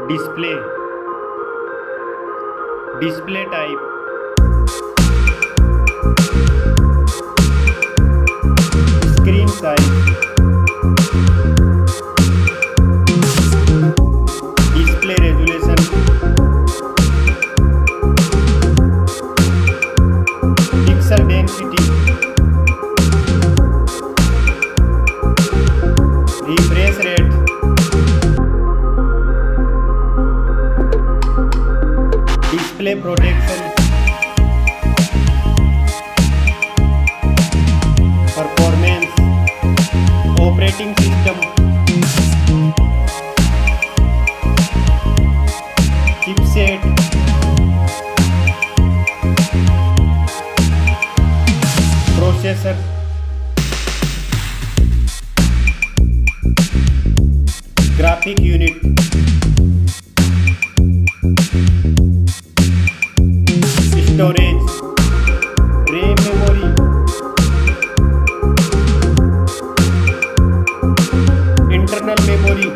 display, display type, screen size, display resolution, pixel density, refresh rate, display protection, performance, operating system, chipset, processor, graphic unit, storage, RAM memory, internal memory,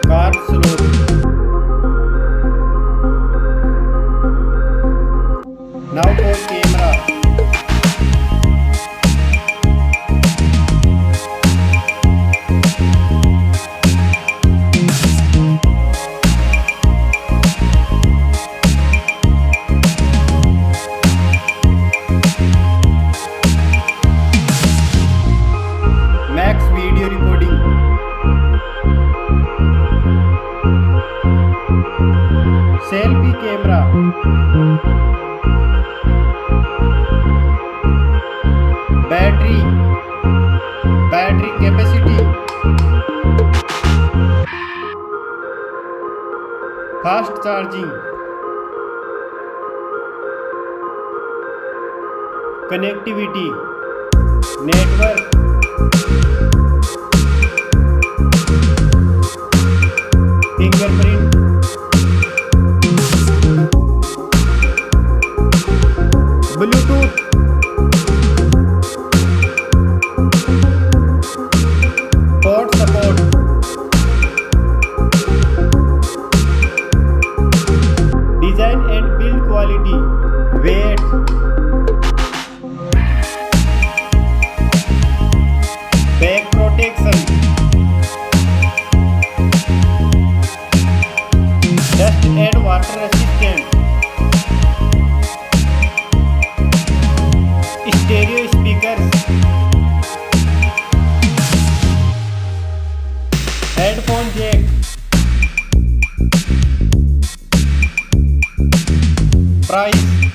card slot. Now for camera. Max video recording, selfie camera, battery capacity, fast charging, connectivity, network, fingerprint, Bluetooth, port support, design and build quality, weight, back protection, dust and water resistant, stereo speakers, headphone jack, price